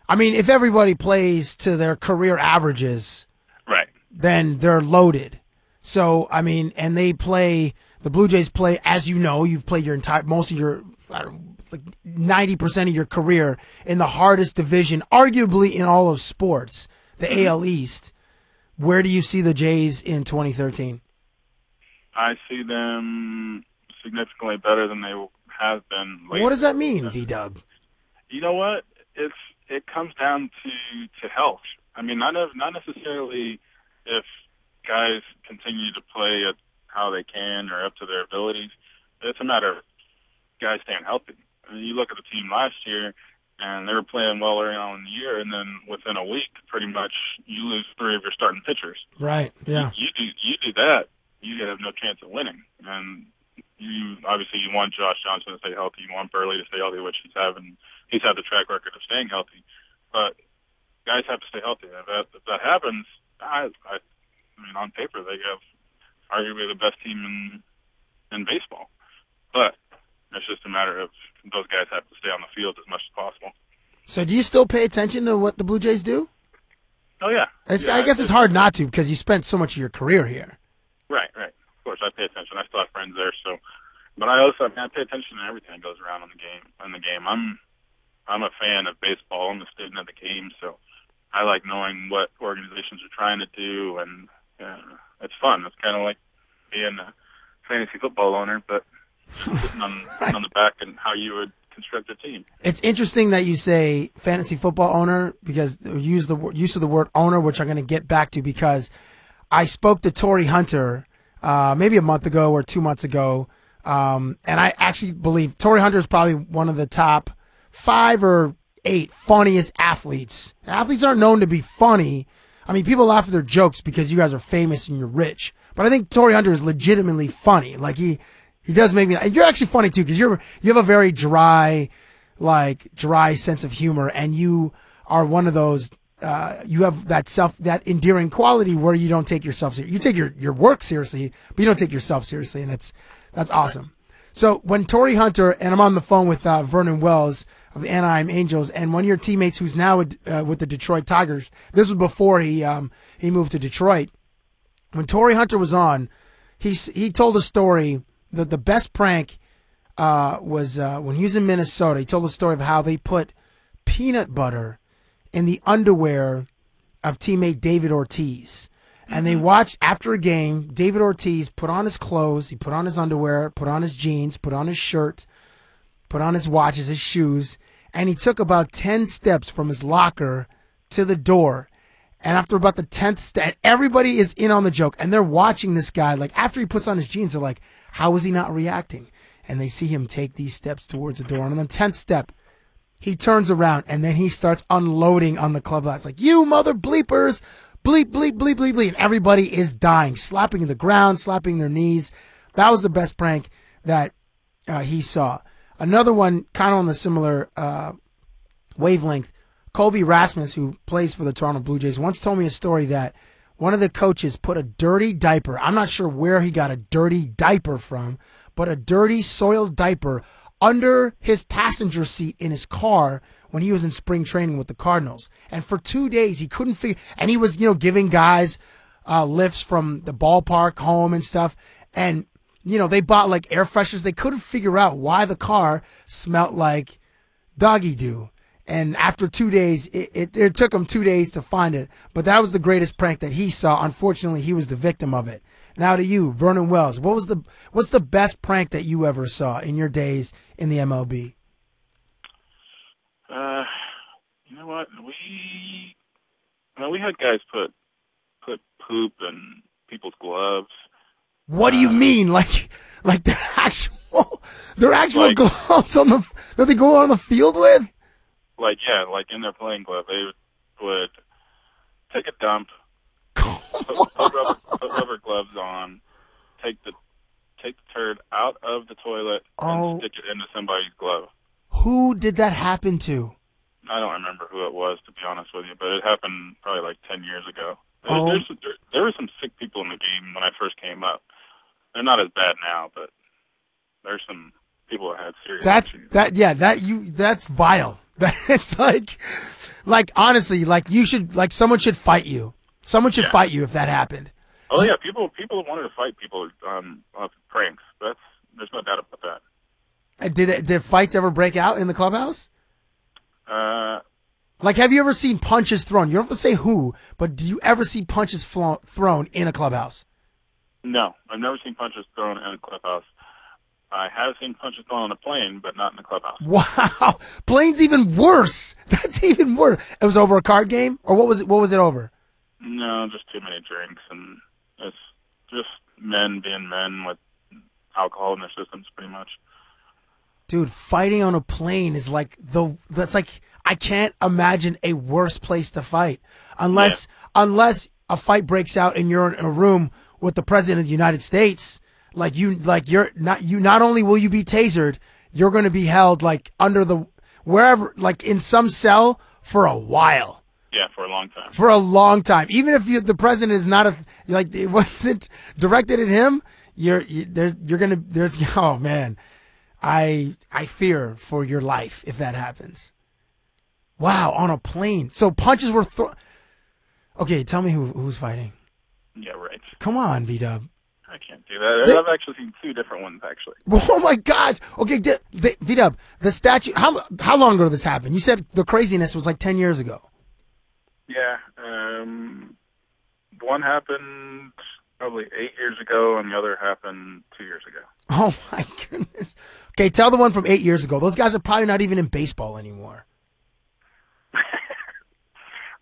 if everybody plays to their career averages, right, then they're loaded. So, and the Blue Jays play, as you know, you've played most of your, 90% of your career in the hardest division, arguably in all of sports, the AL East. Where do you see the Jays in 2013? I see them significantly better than they have been lately. What does that mean, V-Dub? You know what? It comes down to health. Not necessarily if guys continue to play at how they can or up to their abilities. It's a matter of guys staying healthy. You look at the team last year, and they were playing well early on in the year, and then within a week, pretty much, you lose 3 of your starting pitchers. Right. Yeah. You do that, you have no chance of winning. And you want Josh Johnson to stay healthy. You want Burley to stay healthy, which he's had the track record of staying healthy. But guys have to stay healthy. If that happens, I mean, on paper they have arguably the best team in baseball. But it's just a matter of those guys have to stay on the field as much as possible. So do you still pay attention to what the Blue Jays do? Oh, yeah. I guess it's hard not to because you spent so much of your career here. Right. Of course, I pay attention. I still have friends there, so. But I pay attention to everything that goes around in the game. I'm a fan of baseball. I'm a student of the game, so I like knowing what organizations are trying to do, and it's fun. It's kind of like being a fantasy football owner, but sitting on the back and how you would construct a team. It's interesting that you say fantasy football owner because use of the word owner, which I'm going to get back to because I spoke to Torrey Hunter maybe a month ago or 2 months ago, and I actually believe Torrey Hunter is probably one of the top 5 or 8 funniest athletes. Athletes aren't known to be funny. I mean, people laugh at their jokes because you guys are famous and you're rich. But I think Torrey Hunter is legitimately funny. Like he does make me. And you're actually funny too because you have a very dry sense of humor, and you are one of those. You have that endearing quality where you don't take yourself seriously. You take your work seriously, but you don't take yourself seriously, and that's awesome. So when Torrey Hunter, and I'm on the phone with Vernon Wells of the Anaheim Angels, and one of your teammates who's now with the Detroit Tigers. This was before he moved to Detroit. When Torrey Hunter was on, he told a story that the best prank was when he was in Minnesota. He told a story of how they put peanut butter in the underwear of teammate David Ortiz. And they watched after a game, David Ortiz put on his clothes, he put on his underwear, put on his jeans, put on his shirt, put on his watches, his shoes, and he took about 10 steps from his locker to the door. And after about the 10th step, everybody is in on the joke, and they're watching this guy. Like, after he puts on his jeans, they're like, how is he not reacting? And they see him take these steps towards the door. And on the 10th step, he turns around, and then he starts unloading on the clubhouse. Like, you mother bleepers, bleep, bleep, bleep, bleep, bleep. And everybody is dying, slapping the ground, slapping their knees. That was the best prank that he saw. Another one, kind of on the similar wavelength, Colby Rasmus, who plays for the Toronto Blue Jays, once told me a story that one of the coaches put a dirty diaper, I'm not sure where he got a dirty diaper from, but a dirty soiled diaper under his passenger seat in his car when he was in spring training with the Cardinals. And for 2 days, he couldn't figure, and he was, giving guys lifts from the ballpark home and stuff. And, they bought like air fresheners. They couldn't figure out why the car smelled like doggy doo. And after 2 days, it took him 2 days to find it. But that was the greatest prank that he saw. Unfortunately, he was the victim of it. Now to you, Vernon Wells, what's the best prank that you ever saw in your days in the MLB? You know what? We had guys put poop in people's gloves. What do you mean? Like their actual gloves that they go on the field with? Like in their playing glove, they would take a dump, put rubber gloves on, take the turd out of the toilet, and stick it into somebody's glove. Who did that happen to? I don't remember who it was, to be honest with you, but it happened probably like 10 years ago. There were some sick people in the game when I first came up. They're not as bad now, but there's some people that had serious issues. That's vile. That's like honestly, someone should fight you. Someone should fight you if that happened. Oh yeah, people wanted to fight people on pranks. There's no doubt about that. And did fights ever break out in the clubhouse? Have you ever seen punches thrown? You don't have to say who, but do you ever see punches thrown in a clubhouse? No, I've never seen punches thrown in a clubhouse. I have seen punches thrown on a plane, but not in the clubhouse. Wow, plane's even worse. That's even worse. It was over a card game, or what was it? What was it over? No, just too many drinks, and it's just men being men with alcohol in their systems, pretty much. Dude, fighting on a plane is I can't imagine a worse place to fight unless a fight breaks out and you're in a room with the president of the United States. Not only will you be tasered, you're going to be held like under the wherever, like in some cell for a while. Yeah, for a long time. For a long time, even if the president is not it wasn't directed at him, oh man, I fear for your life if that happens. Wow, on a plane. So punches were thrown. Okay, tell me who's fighting. Yeah, right. Come on, V-Dub. I can't do that. I've actually seen 2 different ones, actually. Oh, my gosh. Okay, V-Dub, the statue, how long ago did this happen? You said the craziness was like 10 years ago. Yeah. One happened probably 8 years ago, and the other happened 2 years ago. Oh, my goodness. Okay, tell the one from 8 years ago. Those guys are probably not even in baseball anymore.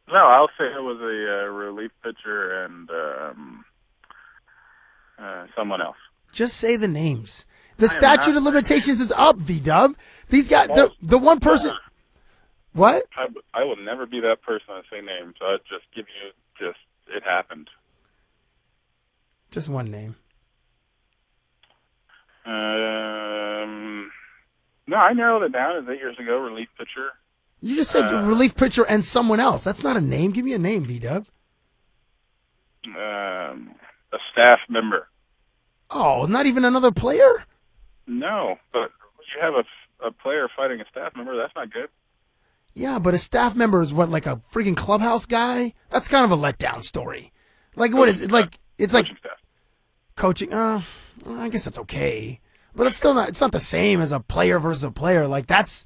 No, I'll say it was a relief pitcher and someone else. Just say the names. The statute of limitations is up, V-Dub. These guys, the one person. What? I will never be that person to say names. So I'll just give you it happened. Just one name. No, I narrowed it down as 8 years ago, relief pitcher. You just said relief pitcher and someone else. That's not a name. Give me a name, V-Dub. A staff member. Oh, not even another player? No, but you have a player fighting a staff member. That's not good. Yeah, but a staff member is what, like a freaking Clubhouse guy? That's kind of a letdown story. Like, what is it? Like, it's like staff. Coaching. I guess that's okay, but it's still not. It's not the same as a player versus a player. Like that's,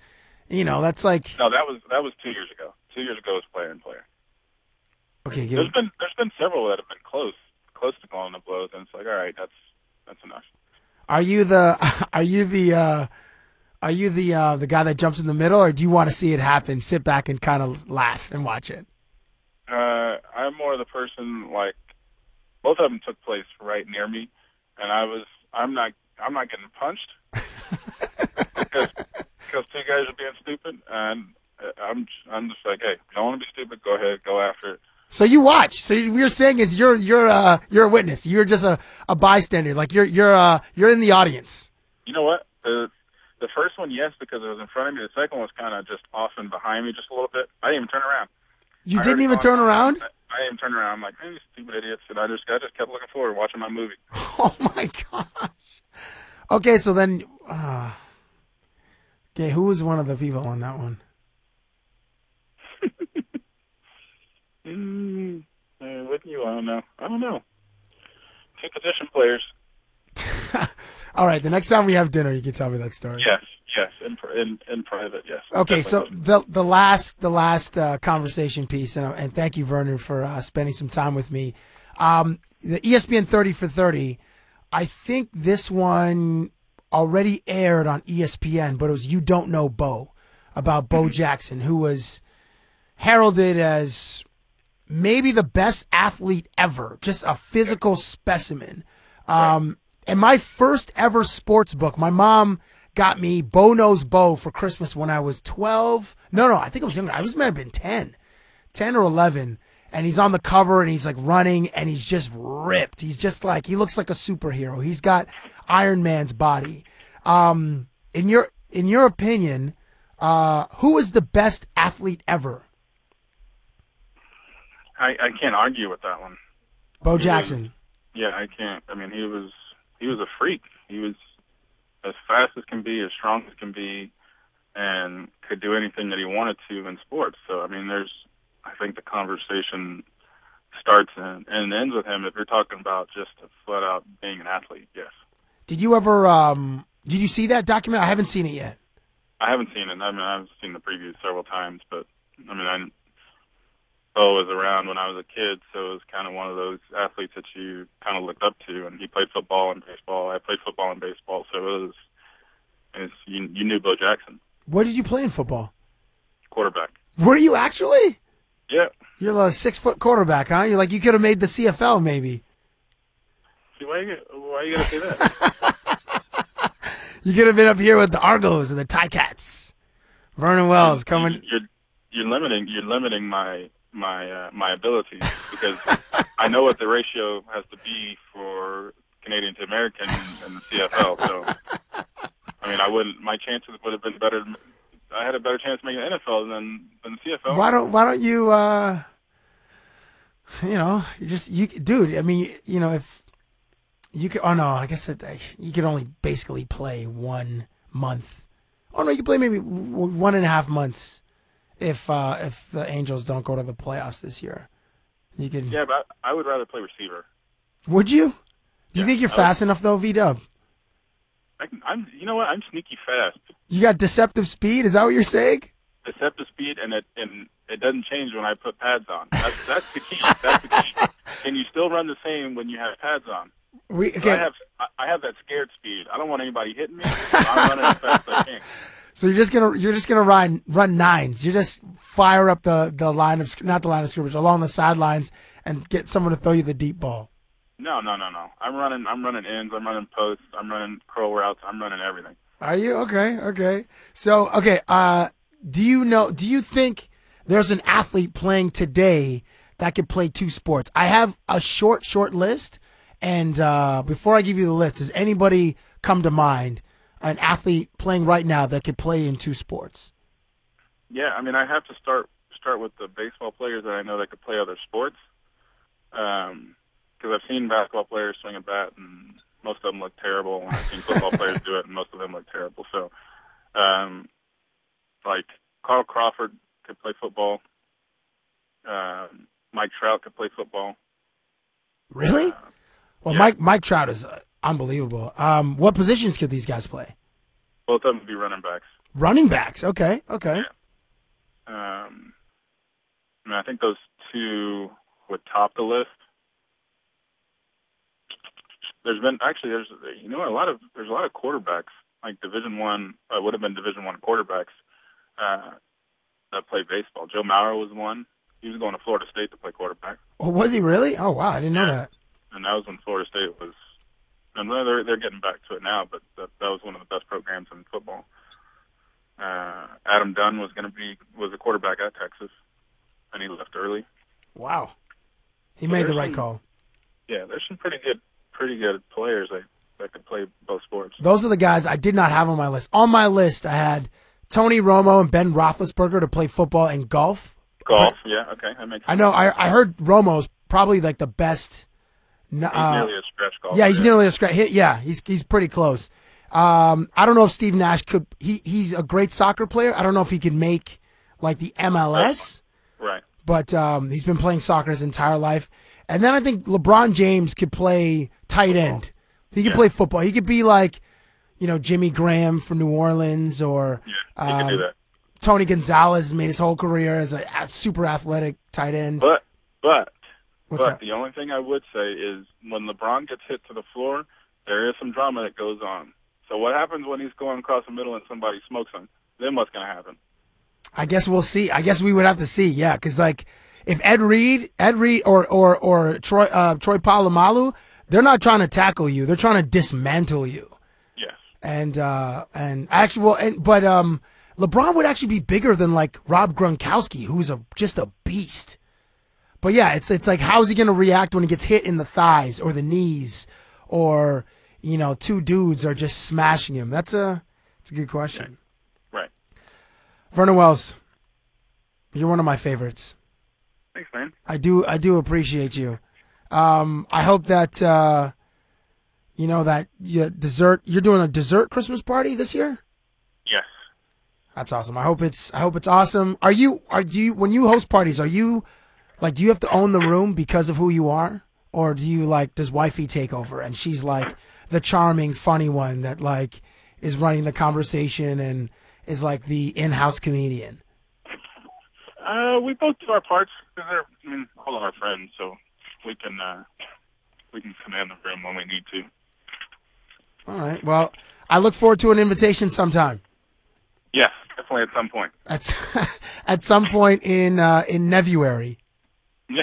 that's like. No, that was 2 years ago. 2 years ago was player and player. Okay, there's been several that have been close to calling the blows, and it's like, all right, that's enough. Are you the guy that jumps in the middle, or do you want to see it happen, sit back and kind of laugh and watch it? I'm more the person, like, both of them took place right near me, and I'm not getting punched because 2 guys are being stupid, and I'm just like, hey, don't want to be stupid, go ahead, go after it. So you watch. So what you're saying is you're a witness. You're just a bystander. Like you're in the audience. You know what? The first one, yes, because it was in front of me. The second one was kind of just off and behind me just a little bit. I didn't even turn around. You didn't even turn around? I didn't even turn around. I'm like, man, you stupid idiots. And I just kept looking forward, watching my movie. Oh, my gosh. Okay, so then, who was one of the people on that one? With you, I don't know. 2 position players. All right, the next time we have dinner, you can tell me that story. Yes, in private, yes. Okay, so the last conversation piece, and thank you, Vernon, for spending some time with me. The ESPN 30 for 30, I think this one already aired on ESPN, but it was You Don't Know Bo, about Bo Jackson, who was heralded as maybe the best athlete ever, just a physical specimen. And my first ever sports book, my mom got me Bo Knows Bo for Christmas when I was 12. No, I think I was younger. I might have been 10 or 11. And he's on the cover and he's like running and he's just ripped. He's just like, he looks like a superhero. He's got Iron Man's body. In your opinion, who is the best athlete ever? I can't argue with that one. Bo Jackson. Yeah, I can't. I mean, he was a freak. He was as fast as can be, as strong as can be, and could do anything that he wanted to in sports. So, I mean, I think the conversation starts and ends with him if you're talking about just flat out being an athlete, yes. Did you ever, did you see that documentary? I haven't seen it yet. I haven't seen it. I mean, I've seen the previews several times, but, I mean, Bo was around when I was a kid, so it was kind of one of those athletes that you kind of looked up to, and he played football and baseball. I played football and baseball, so you knew Bo Jackson. Where did you play in football? Quarterback. Were you actually? Yeah. You're a 6-foot quarterback, huh? You're like, you could have made the CFL, maybe. See, why you gotta say that? You could have been up here with the Argos and the Ticats. Vernon Wells coming. You're limiting my abilities because I know what the ratio has to be for Canadian to American in the CFL. So, I mean, my chances would have been better. I had a better chance making the NFL than the CFL. Why don't you, dude, I mean, if you could, oh no, I guess you could only basically play 1 month. Oh no, you could play maybe 1.5 months if the Angels don't go to the playoffs this year. You can. Yeah, but I would rather play receiver. Would you? Do you think you're fast enough though, V-Dub? You know what? I'm sneaky fast. You got deceptive speed? Is that what you're saying? Deceptive speed, and it doesn't change when I put pads on. That's the key. That's the key. Can you still run the same when you have pads on? Okay. I have that scared speed. I don't want anybody hitting me. So I'm running as fast as I can. So you're just gonna run nines. You just fire up the line of, not the line of scrimmage, along the sidelines and get someone to throw you the deep ball. No. I'm running ends. I'm running posts. I'm running curl routes. I'm running everything. Are you? Okay. So, do you think there's an athlete playing today that could play 2 sports? I have a short list, and before I give you the list, does anybody come to mind, an athlete playing right now that could play in 2 sports? Yeah, I mean, I have to start with the baseball players that I know that could play other sports. Because I've seen basketball players swing a bat, and most of them look terrible. I've seen football players do it, and most of them look terrible. So, like Carl Crawford could play football. Mike Trout could play football. Really? Well, yeah. Mike Trout is unbelievable. What positions could these guys play? Both of them would be running backs. Running backs. Okay. Yeah. I mean, I think those 2 would top the list. There's a lot of quarterbacks, like Division I, would have been Division I quarterbacks that play baseball. Joe Mauer was one. He was going to Florida State to play quarterback. Oh, was he really? Oh, wow, I didn't know that. And that was when Florida State was. And they're getting back to it now, but that was one of the best programs in football. Adam Dunn was a quarterback at Texas, and he left early. Wow, he made the right call. Yeah, there's some pretty good players that could play both sports. Those are the guys I did not have on my list. On my list, I had Tony Romo and Ben Roethlisberger to play football and golf. Yeah, okay, that makes sense. I know. I heard Romo's probably like the best. He's nearly a stretch golfer. Yeah, he's nearly a stretch. Yeah, he's pretty close. I don't know if Steve Nash could. He's a great soccer player. I don't know if he can make like the MLS. Right. But he's been playing soccer his entire life. And then I think LeBron James could play tight end. He could play football. He could be like, Jimmy Graham from New Orleans, or he could do that. Tony Gonzalez made his whole career as a super athletic tight end. But What's that? The only thing I would say is when LeBron gets hit to the floor, there is some drama that goes on. So what happens when he's going across the middle and somebody smokes him? Then what's going to happen? I guess we'll see. I guess we would have to see. Yeah, because like if Ed Reed or Troy Polamalu, they're not trying to tackle you. They're trying to dismantle you. Yes. But LeBron would actually be bigger than like Rob Gronkowski, who's just a beast. But yeah, it's like, how's he going to react when he gets hit in the thighs or the knees, or 2 dudes are just smashing him? It's a good question. Right. Vernon Wells, you're one of my favorites. Thanks, man. I do appreciate you. I hope that that you're doing a dessert Christmas party this year? Yes. That's awesome. I hope it's awesome. Do you when you host parties, do you have to own the room because of who you are? Or does wifey take over and she's like the charming, funny one that like is running the conversation and is like the in-house comedian? We both do our parts. All of our friends, so we can command the room when we need to. All right. Well, I look forward to an invitation sometime. Yes, definitely at some point. At some point in Nevuary. Yeah.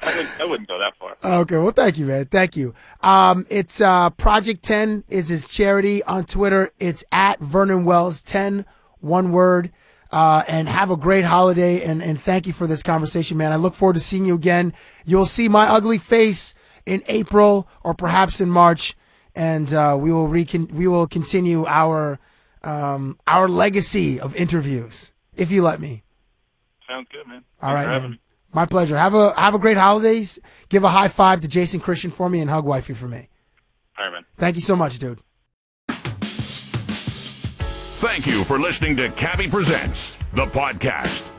I wouldn't go that far. Okay, well, thank you, man. Thank you. It's Project 10 is his charity on Twitter. It's at Vernon Wells 10, one word. And have a great holiday, and thank you for this conversation, man. I look forward to seeing you again. You'll see my ugly face in April or perhaps in March, and we will continue our legacy of interviews, if you let me. Sounds good, man. All right, man. My pleasure. Have a great holidays. Give a high five to Jason Christian for me and hug wifey for me. All right, man. Thank you so much, dude. Thank you for listening to Cabbie Presents, the podcast.